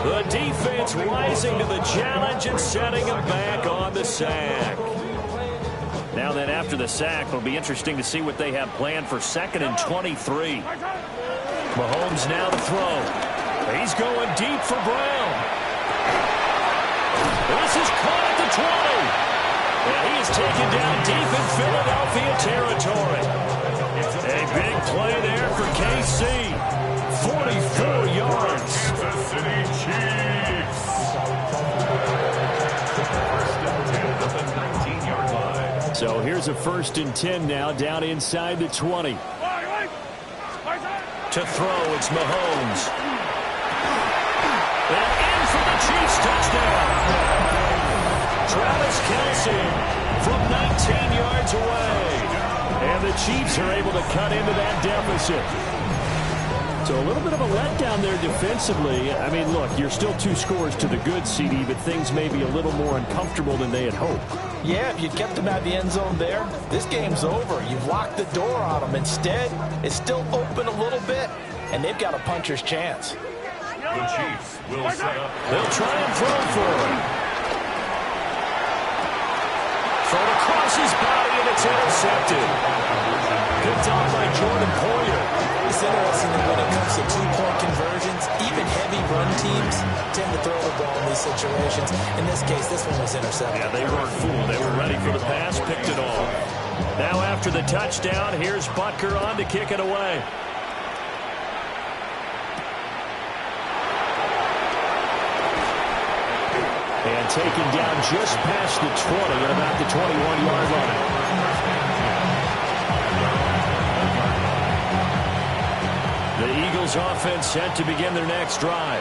A: The defense rising to the challenge and setting him back on the sack. Now then, after the sack, it'll be interesting to see what they have planned for 2nd and 23. Mahomes now to throw. He's going deep for Brown. 20. And he is taken down deep in Philadelphia territory. A big play there for KC. 44 yards.
C: Kansas City Chiefs. First and 10 at the 19-yard line.
A: So here's a 1st and 10 now, down inside the 20. To throw, it's Mahomes. And in for the Chiefs touchdown. Travis Kelce from 19 yards away. And the Chiefs are able to cut into that deficit. So a little bit of a letdown there defensively. I mean, look, you're still 2 scores to the good, CD, but things may be a little more uncomfortable than they had hoped.
B: Yeah, if you kept them out of the end zone there, this game's over. You've locked the door on them. Instead, it's still open a little bit, and they've got a puncher's chance.
C: The Chiefs will set up.
A: They'll try and throw for him. Thrown across his body, and it's intercepted. Picked off by Jordan Poyer.
B: It's interesting that when it comes to 2-point conversions, even heavy run teams tend to throw the ball in these situations. In this case, this one was intercepted.
A: Yeah, they weren't fooled. They were ready for the pass, picked it off. Now after the touchdown, here's Butker on to kick it away. And taken down just past the 20 at about the 21-yard line. The Eagles offense set to begin their next drive.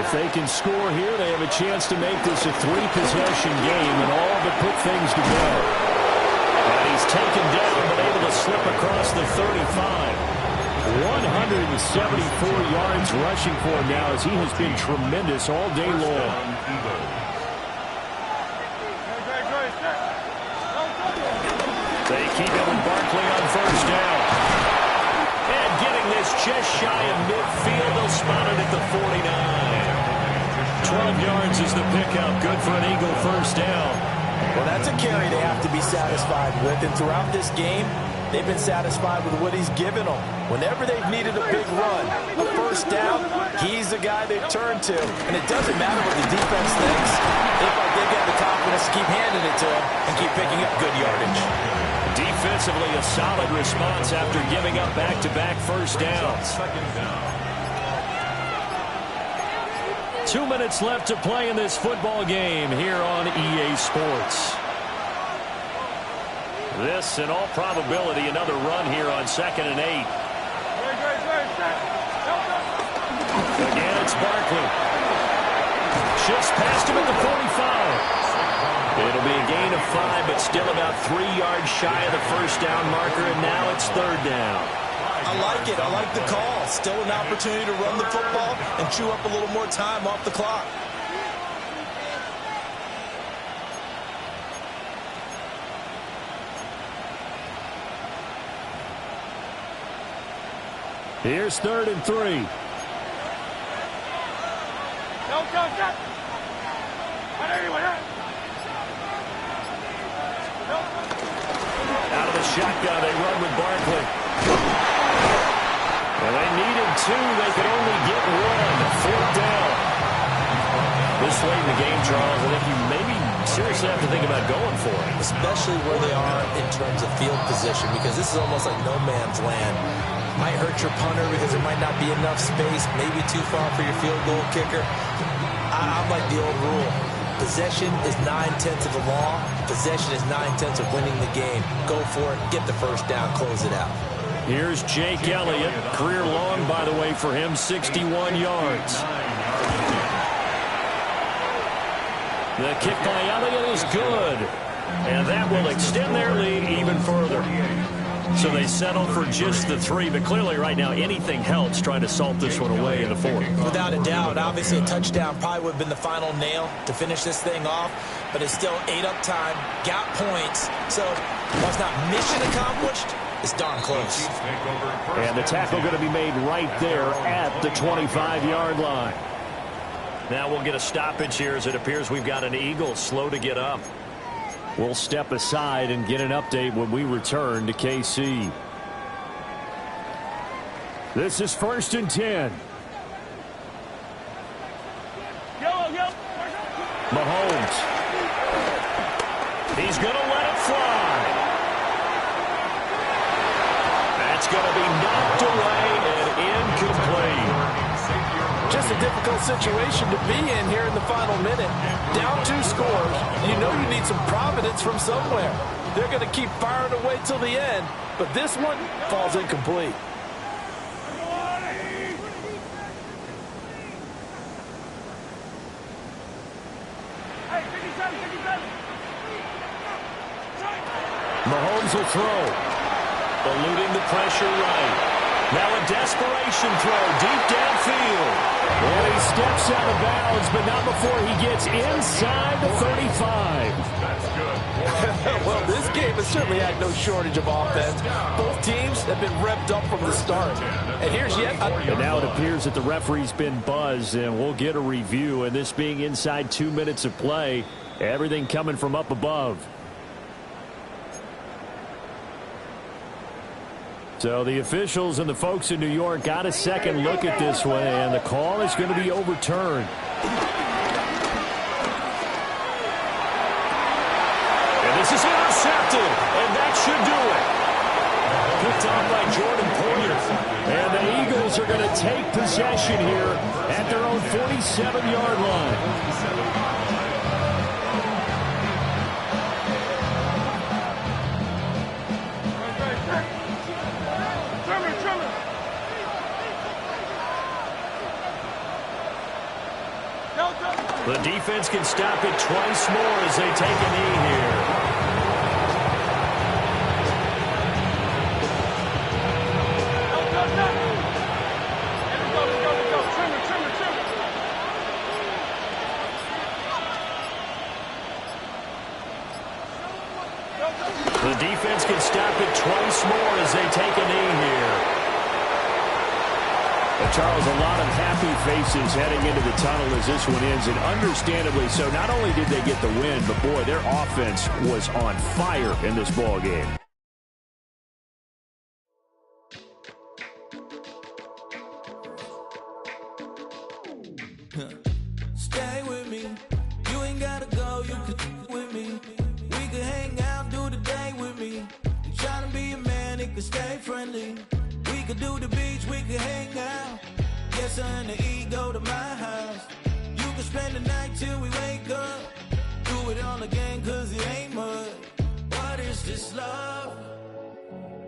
A: If they can score here, they have a chance to make this a 3-possession game and all but put things to bed. And he's taken down but able to slip across the 35. 174 yards rushing for him now as he has been tremendous all day long. They keep it with Barkley on 1st down. And getting this just shy of midfield, they'll spot it at the 49. 12 yards is the pickup. Good for an Eagle 1st down.
B: Well, that's a carry they have to be satisfied with. And throughout this game, they've been satisfied with what he's given them. Whenever they've needed a big run, a 1st down, he's the guy they've turned to. And it doesn't matter what the defense thinks. They've got the confidence to keep handing it to him and keep picking up good yardage.
A: Defensively, a solid response after giving up back-to-back 1st downs. 2 minutes left to play in this football game here on EA Sports. This, in all probability, another run here on 2nd and 8. Again, it's Barkley. Just past him at the 45. It'll be a gain of 5, but still about 3 yards shy of the 1st down marker, and now it's 3rd down.
B: I like it. I like the call. Still an opportunity to run the football and chew up a little more time off the clock.
A: Here's 3rd and 3. Out of the shotgun, they run with Barkley. And they needed 2. They could only get 1. 4th down. This late in the game, Charles, I think you maybe seriously have to think about going for it.
B: Especially where they are in terms of field position, because this is almost like no man's land. Might hurt your punter because there might not be enough space, maybe too far for your field goal kicker. I'm like the old rule. Possession is 9/10 of the law. Possession is 9/10 of winning the game. Go for it, get the 1st down, close it out.
A: Here's Jake Elliott. Career long, by the way, for him, 61 yards. The kick by Elliott is good. And that will extend their lead even further. So they settle for just the 3, but clearly right now anything helps trying to salt this one away in the 4th.
B: Without a doubt, obviously a touchdown probably would have been the final nail to finish this thing off, but it's still ate up time, got points, so while it's not mission accomplished, it's darn close.
A: And the tackle going to be made right there at the 25-yard line. Now we'll get a stoppage here as it appears we've got an Eagle slow to get up. We'll step aside and get an update when we return to KC. This is 1st and 10. Mahomes is going to let it fly. That's going to be knocked away and incomplete.
B: Just a difficult situation to be in here in the final minute. Down 2 scores. You know you need some providence from somewhere. They're going to keep firing away till the end, but this one falls incomplete.
A: Mahomes will throw. Eluding the pressure right. Now a desperation throw deep downfield. And he steps out of bounds, but not before he gets inside the 35.
C: That's good.
B: Well, this game has certainly had no shortage of offense. Both teams have been revved up from the start. And here's yet
A: and now it appears that the referee's been buzzed, and we'll get a review. And this being inside 2 minutes of play, everything coming from up above. So the officials and the folks in New York got a second look at this one, and the call is going to be overturned. And this is intercepted, and that should do it. Picked off by Jordan Poyer. And the Eagles are going to take possession here at their own 47-yard line. The defense can stop it twice more as they take a knee here. The defense can stop it twice more as they take a knee here. Charles, a lot of happy faces heading into the tunnel as this one ends, and understandably so. Not only did they get the win, but, boy, their offense was on fire in this ball game.
E: Stay with me. You ain't gotta go. You can with me. We can hang out, do the day with me. You trying to be a man, it can stay friendly. We could do the beach, we could hang out. Yes, and the ego to my house. You can spend the night till we wake up. Do it all again, cause it ain't mud. What is this love?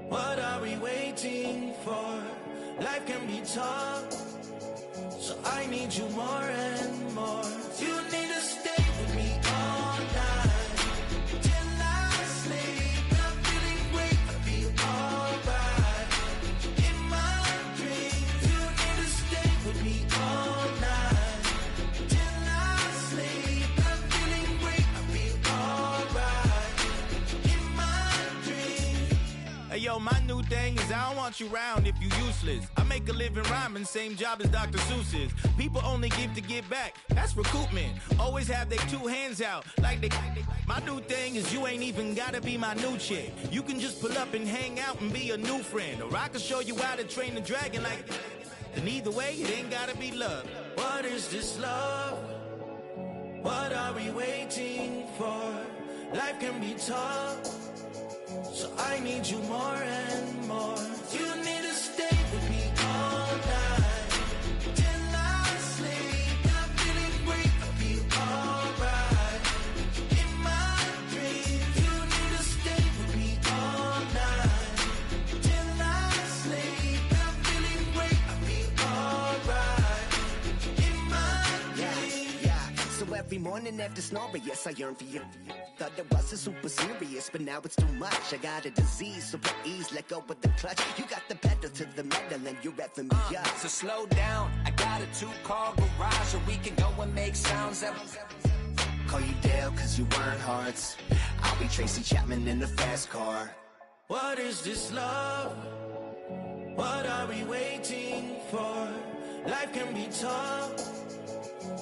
E: What are we waiting for? Life can be tough, so I need you more and more. You need to stay with me all night till I sleep. I'm feeling great, I feel alright. In my dreams, you need to stay with me all night till I sleep. I'm feeling great, I feel alright. In my dreams.
F: Hey yo, my new thing is I don't want you around if you useless. I make a living rhyming, same job as Dr. Seuss's. People only give to get back, that's recoupment. Always have their two hands out, like they. My new thing is you ain't even gotta be my new chick. You can just pull up and hang out and be a new friend. Or I can show you how to train the dragon like. And either way, it ain't gotta be love.
E: What is this love? What are we waiting for? Life can be tough, so I need you more and more. You need to stay with me all night till I sleep. I'm feeling great, I feel alright. In my dreams, you need to stay with me all night till I sleep. I'm feeling great, I feel alright. In my dreams.
G: Yeah. So every morning after snoring, yes, I yearn for you. Thought it wasn't super serious, but now it's too much. I got a disease, so please let go with the clutch. You got the pedal to the metal and you're reffing me up.
H: So slow down, I got a 2-car garage, so we can go and make sounds that.
G: Call you Dale, cause you weren't hearts. I'll be Tracy Chapman in the fast car.
E: What is this love? What are we waiting for? Life can be tough,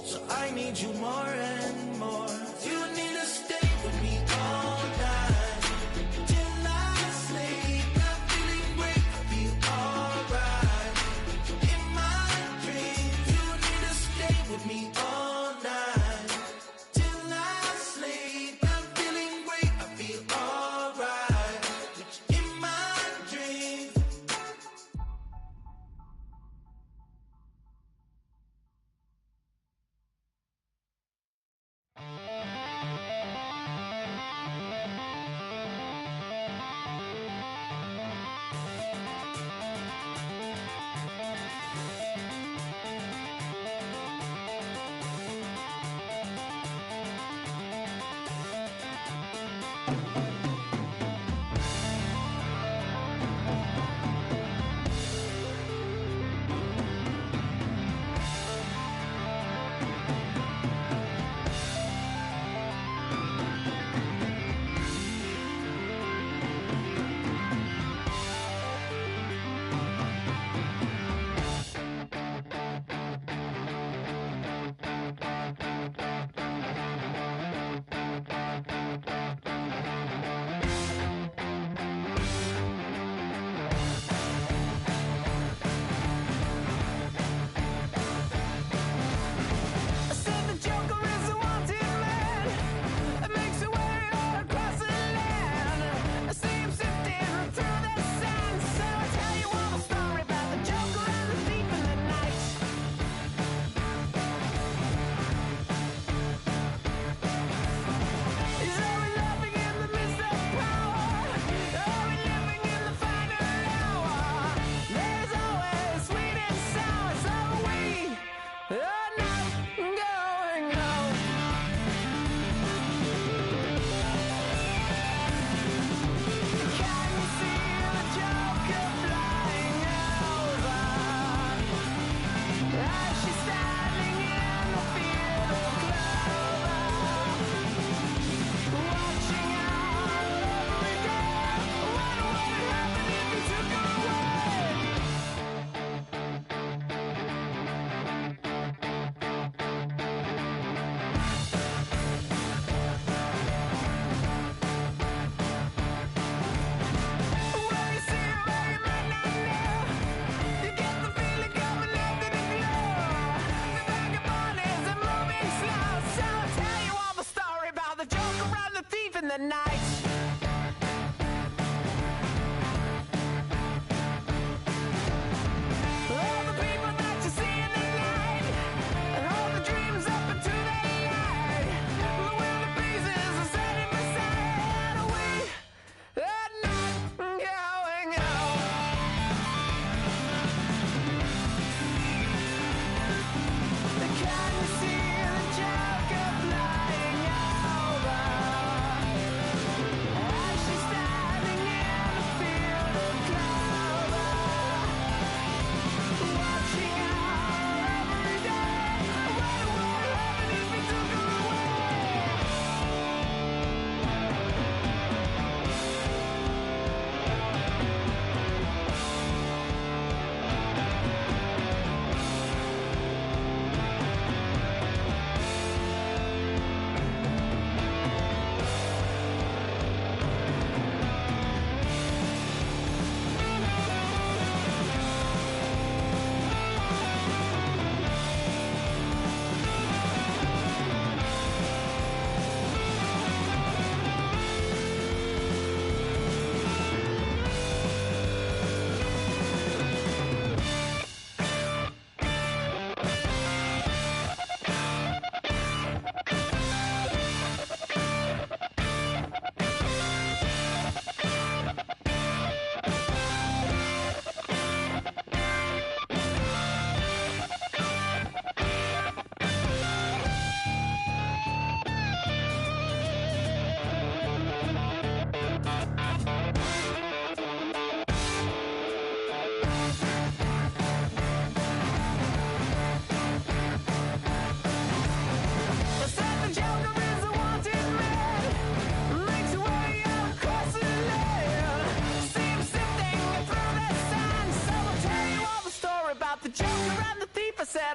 E: so I need you more and more. You need to stay with me all night till I sleep. I'm feeling great, I feel alright. In my dreams, you need to stay with me all night till I sleep. I'm feeling great, I feel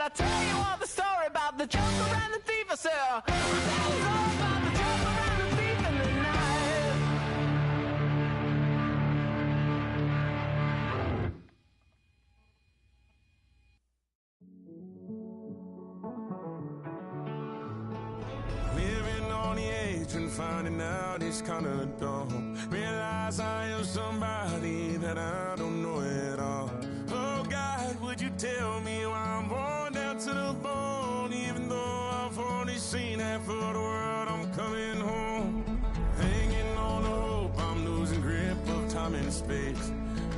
E: I tell you all the story about the joker and the thief? I said, all about the joker and the thief in the night.
I: Living on the edge and finding out it's kinda dumb. Realize I am somebody that I don't know at all. Oh God, would you tell me why I'm born down to the bone? Even though I've only seen half of the world, I'm coming home. Hanging on the hope, I'm losing grip of time and space.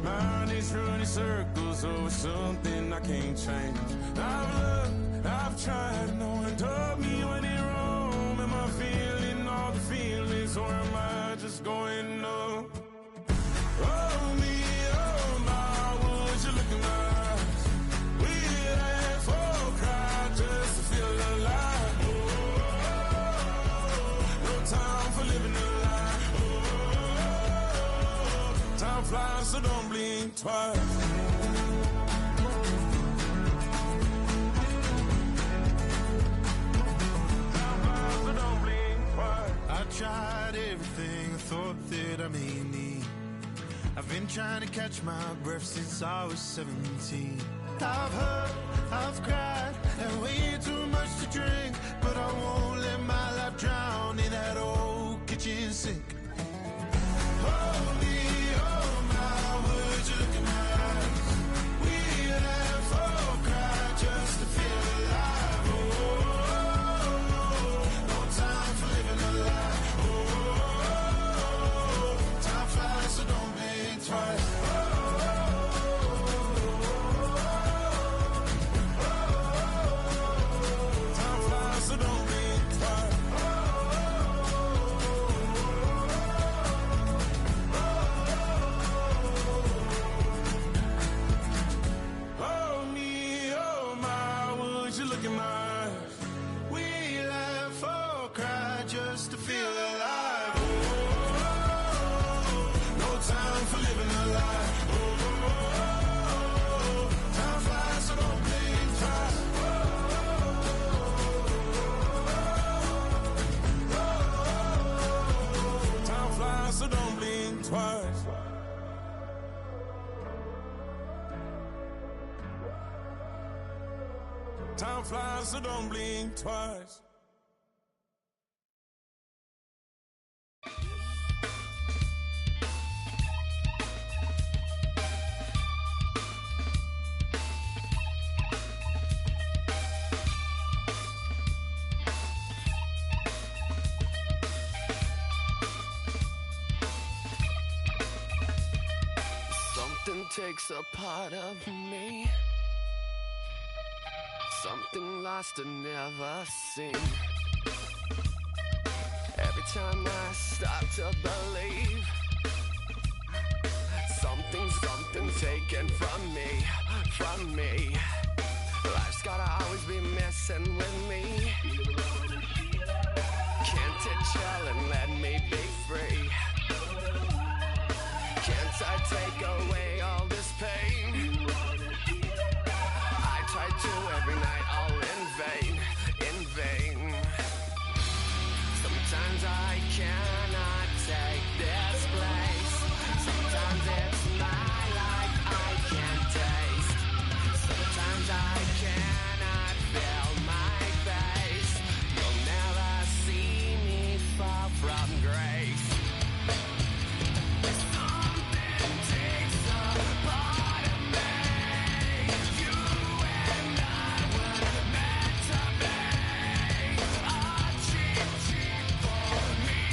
I: Mind is running circles over something I can't change. I've looked, I've tried, no one told me when it wrong. Am I feeling all the feelings, or am I just going numb? Oh me, oh my, would you look in my eyes? We laugh or cry just to feel alive. Oh, no time for living a lie. Oh, time flies, so don't blink twice.
J: I tried everything I thought that I may need. I've been trying to catch my breath since I was 17. I've hurt, I've cried, and way too much to drink, but I won't let my life drown in that old kitchen sink. Oh me, oh my, would you look in my eyes? We laugh or cry just to feel alive. Oh, no time for living a lie. Oh, time flies, so don't blink twice. Time flies, so don't blink twice. Oh me, oh my, would you look in my eyes? We laugh or cry just to feel alive. Oh, no time for living a lie. Oh, time flies, so don't blink twice. Time flies, so don't blink twice. Time flies, so don't blink twice.
E: Something takes a part of me. Something lost and never seen. Every time I start to believe, something's taken from me, from me. Life's gotta always be messing with me. Can't it chill and let me be free? Can't I take away all this pain? I try to every night, all in vain, in vain. Sometimes I cannot take this place. Sometimes it's my life I can't taste. Sometimes I cannot feel my face. You'll never see me fall from grace. Something takes a part of me. You and I were meant to be. A cheap for me.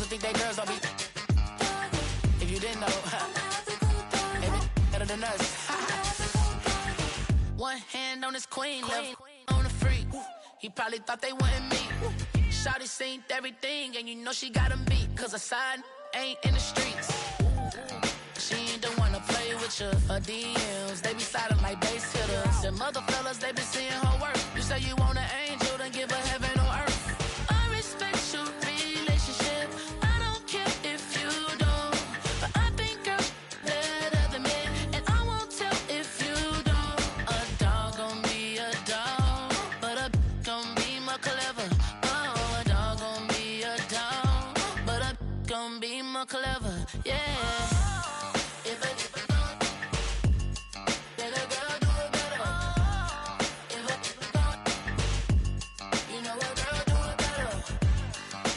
K: Think they girls all be. If you didn't know, maybe better than us. One hand on his queen, left on a freak. He probably thought they wouldn't meet. Shawty seen everything, and you know she got him beat. Cause her side ain't in the streets. She ain't the one to play with you. Her DMs, they be sliding like base hitters. And mother fellas, they be seeing her work. You say you want an angel, then give her heaven on earth. I respect your relationship. I don't care if you don't. But I think girls better than men. And I won't tell if you don't. A dog gon' be a dog, but a gon' be more clever. Oh, a dog gon' be a dog, but a gon' be more clever. Yeah.